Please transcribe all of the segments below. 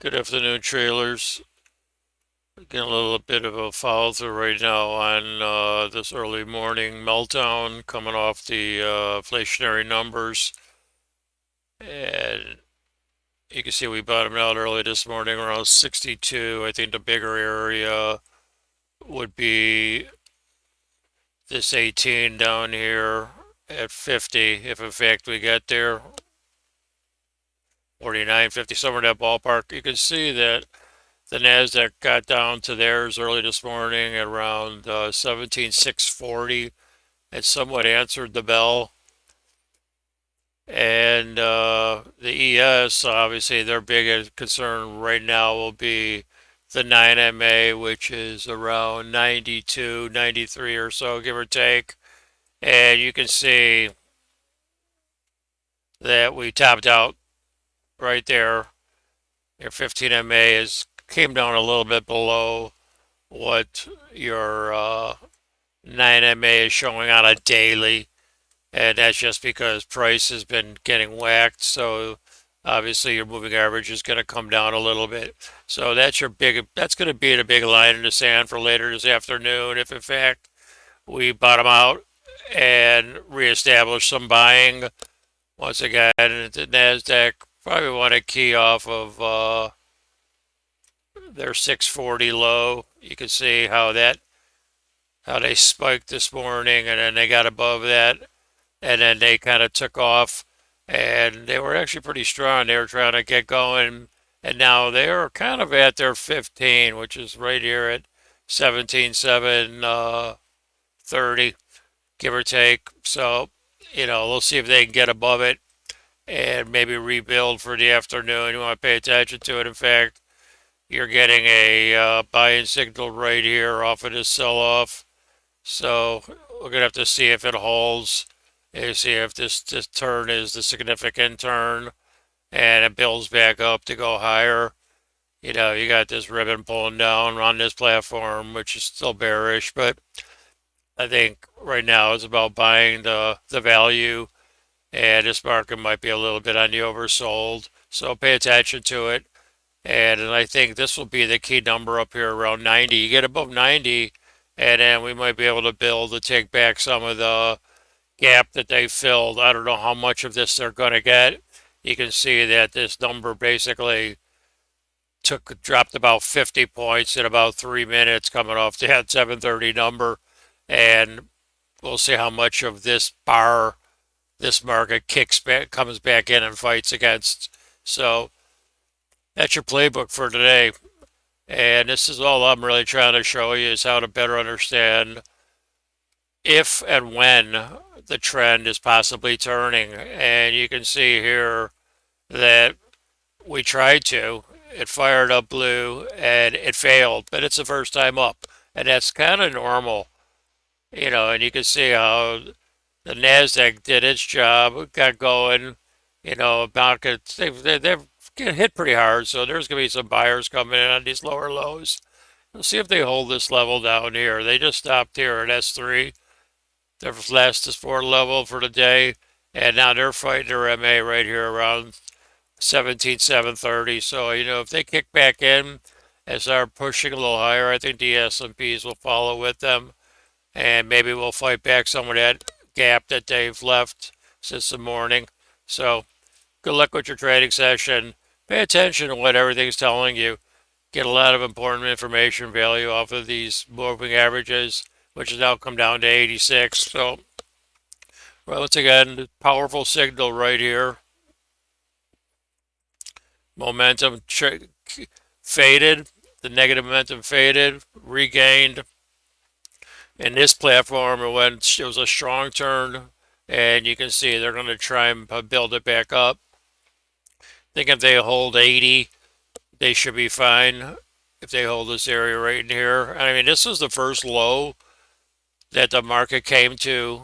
Good afternoon, trailers. Getting a little bit of a follow through right now on this early morning meltdown coming off the inflationary numbers. And you can see we bottomed out early this morning around 62. I think the bigger area would be this 18 down here at 50, if in fact we get there. 49, 50, somewhere in that ballpark. You can see that the Nasdaq got down to theirs early this morning at around 17,640. It somewhat answered the bell. And the ES, obviously, their biggest concern right now will be the 9MA, which is around 92, 93 or so, give or take. And you can see that we topped out right there. Your 15MA is came down a little bit below what your 9MA is showing on a daily, and that's just because price has been getting whacked. So obviously your moving average is going to come down a little bit. So that's going to be the big line in the sand for later this afternoon. If in fact we bottom out and reestablish some buying once again, the Nasdaq probably want to key off of their 640 low. You can see how they spiked this morning and then they got above that and then they kind of took off and they were actually pretty strong. They were trying to get going and now they're kind of at their 15, which is right here at 17,730, give or take. So, we'll see if they can get above it and maybe rebuild for the afternoon. You want to pay attention to it. In fact, you're getting a buying signal right here off of this sell off. So we're gonna have to see if it holds, and see if this turn is the significant turn, and it builds back up to go higher. You got this ribbon pulling down on this platform, which is still bearish, but I think right now it's about buying the value, and this market might be a little bit on the oversold. So pay attention to it, and I think this will be the key number up here around 90. You get above 90, and then we might be able to build to take back some of the gap that they filled. I don't know how much of this they're going to get. You can see that this number basically dropped about 50 points in about 3 minutes coming off that 730 number, and we'll see how much of this market comes back in and fights against. So that's your playbook for today. And this is all I'm really trying to show you is how to better understand if and when the trend is possibly turning. And you can see here that we tried to. It fired up blue and it failed, but it's the first time up. And that's kind of normal, and you can see how the NASDAQ did its job, got going, markets, they've get hit pretty hard, so there's going to be some buyers coming in on these lower lows. Let's see if they hold this level down here. They just stopped here at S3, their last support level for the day, and now they're fighting their MA right here around 17,730. So, if they kick back in and start pushing a little higher, I think the S&Ps will follow with them, and maybe we'll fight back some of that gap that they've left since the morning. So, good luck with your trading session. Pay attention to what everything's telling you. Get a lot of important information value off of these moving averages, which has now come down to 86. So, well, once again, powerful signal right here. Momentum faded. The negative momentum faded, regained. In this platform, it was a strong turn, and you can see they're going to try and build it back up. I think if they hold 80, they should be fine if they hold this area right in here. I mean, this is the first low that the market came to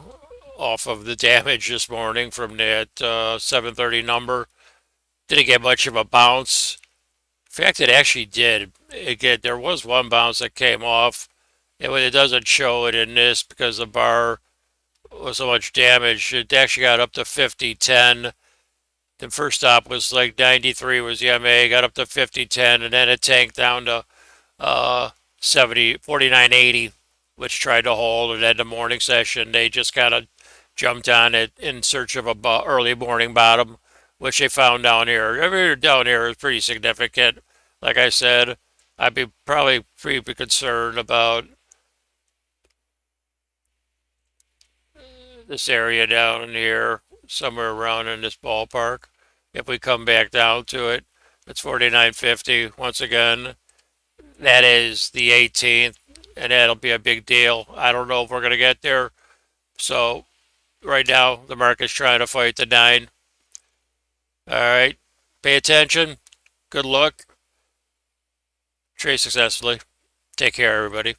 off of the damage this morning from that 730 number. Didn't get much of a bounce. In fact, it actually did. There was one bounce that came off. It doesn't show it in this because the bar was so much damage. It actually got up to 50.10 The first stop was like 93 was the MA, got up to 50.10, and then it tanked down to uh, 70, 49.80, which tried to hold. And then the morning session, they just kind of jumped on it in search of a early morning bottom, which they found down here. I mean, down here is pretty significant. Like I said, I'd be probably pretty concerned about this area down here, somewhere around in this ballpark. If we come back down to it, it's 49.50 once again. That is the 18th, and that'll be a big deal. I don't know if we're going to get there. So right now, the market's trying to fight the 9. All right. Pay attention. Good luck. Trade successfully. Take care, everybody.